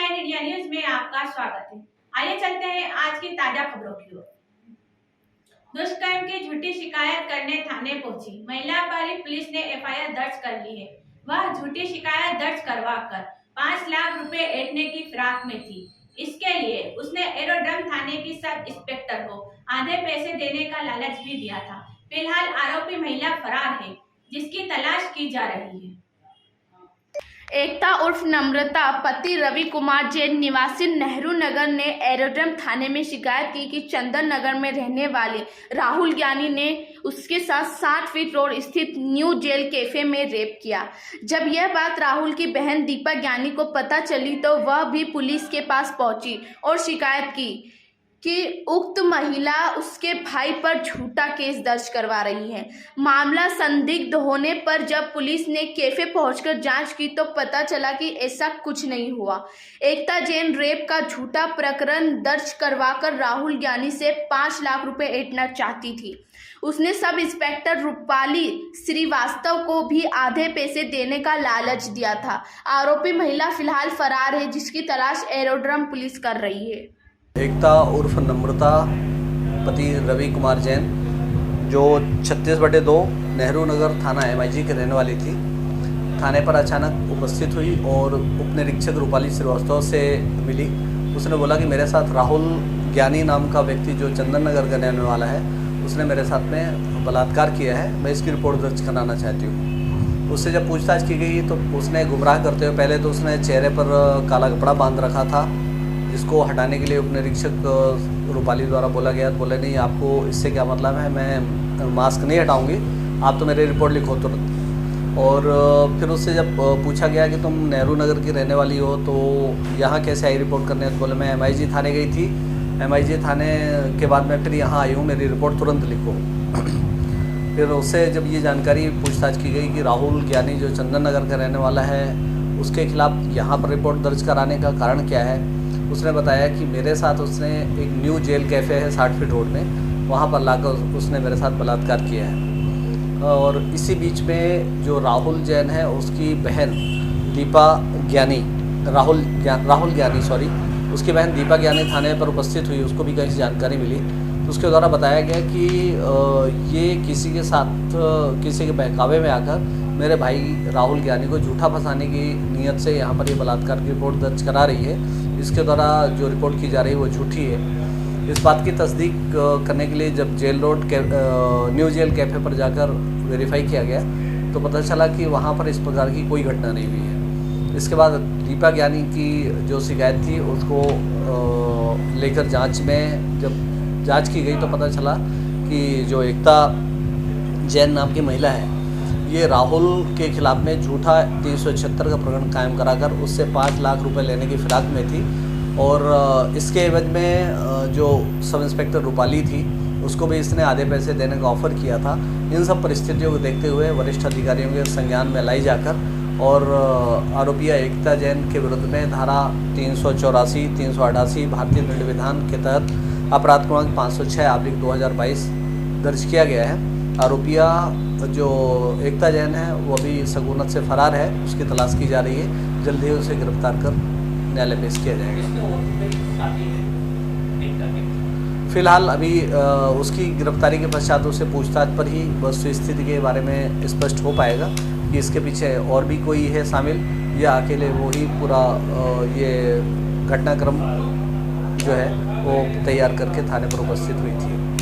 9 India news में आपका स्वागत है। आइए चलते हैं आज की ताजा खबरों की ओर। दुष्कर्म की झूठी शिकायत करने थाने पहुंची महिला पर पुलिस ने एफआईआर दर्ज कर ली है। वह झूठी शिकायत दर्ज करवाकर 5 लाख रुपए ऐंठने की फिराक में थी। इसके लिए उसने एरोड्रम थाने की सब इंस्पेक्टर को आधे पैसे देने का लालच भी दिया था। फिलहाल आरोपी महिला फरार है, जिसकी तलाश की जा रही है। एकता उर्फ नम्रता पति रवि कुमार जैन निवासी नेहरू नगर ने एरोड्रम थाने में शिकायत की कि चंदन नगर में रहने वाले राहुल ज्ञानी ने उसके साथ 60 फीट रोड स्थित न्यू जेल कैफे में रेप किया। जब यह बात राहुल की बहन दीपा ज्ञानी को पता चली तो वह भी पुलिस के पास पहुंची और शिकायत की कि उक्त महिला उसके भाई पर झूठा केस दर्ज करवा रही है। मामला संदिग्ध होने पर जब पुलिस ने कैफे पहुंचकर जांच की तो पता चला कि ऐसा कुछ नहीं हुआ। एकता जैन रेप का झूठा प्रकरण दर्ज करवाकर राहुल ज्ञानी से 5 लाख रुपए ऐंठना चाहती थी। उसने सब इंस्पेक्टर रूपाली श्रीवास्तव को भी आधे पैसे देने का लालच दिया था। आरोपी महिला फिलहाल फरार है, जिसकी तलाश एरोड्रम पुलिस कर रही है। एकता उर्फ नम्रता पति रवि कुमार जैन जो 36/2 नेहरू नगर थाना MIG के रहने वाली थी, थाने पर अचानक उपस्थित हुई और उप निरीक्षक रूपाली श्रीवास्तव से मिली। उसने बोला कि मेरे साथ राहुल ज्ञानी नाम का व्यक्ति जो चंदन नगर का रहने वाला है, उसने मेरे साथ में बलात्कार किया है, मैं इसकी रिपोर्ट दर्ज कराना चाहती हूँ। उससे जब पूछताछ की गई तो उसने गुमराह करते हुए पहले तो उसने चेहरे पर काला कपड़ा बांध रखा था, जिसको हटाने के लिए उप निरीक्षक रूपाली द्वारा बोला गया। बोले नहीं, आपको इससे क्या मतलब है, मैं मास्क नहीं हटाऊंगी, आप तो मेरी रिपोर्ट लिखो तुरंत। और फिर उससे जब पूछा गया कि तुम नेहरू नगर की रहने वाली हो तो यहाँ कैसे आई रिपोर्ट करने, तो बोले मैं MIG थाने गई थी, MIG थाने के बाद मैं फिर यहाँ आई हूँ, मेरी रिपोर्ट तुरंत लिखो। फिर उससे जब ये जानकारी पूछताछ की गई कि राहुल ज्ञानी जो चंदन नगर का रहने वाला है, उसके खिलाफ यहाँ पर रिपोर्ट दर्ज कराने का कारण क्या है, उसने बताया कि मेरे साथ उसने एक न्यू जेल कैफ़े है 60 फीट रोड में, वहाँ पर लाकर उसने मेरे साथ बलात्कार किया है। और इसी बीच में जो राहुल जैन है उसकी बहन दीपा ज्ञानी राहुल ज्ञानी उसकी बहन दीपा ज्ञानी थाने पर उपस्थित हुई। उसको भी कहीं से जानकारी मिली तो उसके द्वारा बताया गया कि ये किसी के साथ किसी के बहकावे में आकर मेरे भाई राहुल ज्ञानी को झूठा फंसाने की नीयत से यहाँ पर ये बलात्कार की रिपोर्ट दर्ज करा रही है। इसके द्वारा जो रिपोर्ट की जा रही है वो झूठी है। इस बात की तस्दीक करने के लिए जब jail road new jail cafe पर जाकर वेरीफाई किया गया तो पता चला कि वहाँ पर इस प्रकार की कोई घटना नहीं हुई है। इसके बाद दीपा ज्ञानी की जो शिकायत थी उसको लेकर जांच में जब जांच की गई तो पता चला कि जो एकता जैन नाम की महिला है, ये राहुल के खिलाफ में झूठा 376 का प्रकरण कायम कराकर उससे 5 लाख रुपए लेने की फिराक में थी। और इसके एवज में जो सब इंस्पेक्टर रूपाली थी उसको भी इसने आधे पैसे देने का ऑफ़र किया था। इन सब परिस्थितियों को देखते हुए वरिष्ठ अधिकारियों के संज्ञान में लाई जाकर और आरोपिया एकता जैन के विरुद्ध में धारा 384, 388 भारतीय दंड विधान के तहत अपराध क्रमांक 506/2022 दर्ज किया गया है। आरोपिया जो एकता जैन है वो अभी सगुनत से फरार है, उसकी तलाश की जा रही है। जल्द ही उसे गिरफ्तार कर न्यायालय पेश किया जाएगा। फिलहाल अभी उसकी गिरफ्तारी के पश्चात उसे पूछताछ पर ही वस्तुस्थिति के बारे में स्पष्ट हो पाएगा कि इसके पीछे और भी कोई है शामिल या अकेले वो ही पूरा ये घटनाक्रम जो है वो तैयार करके थाने पर उपस्थित हुई थी।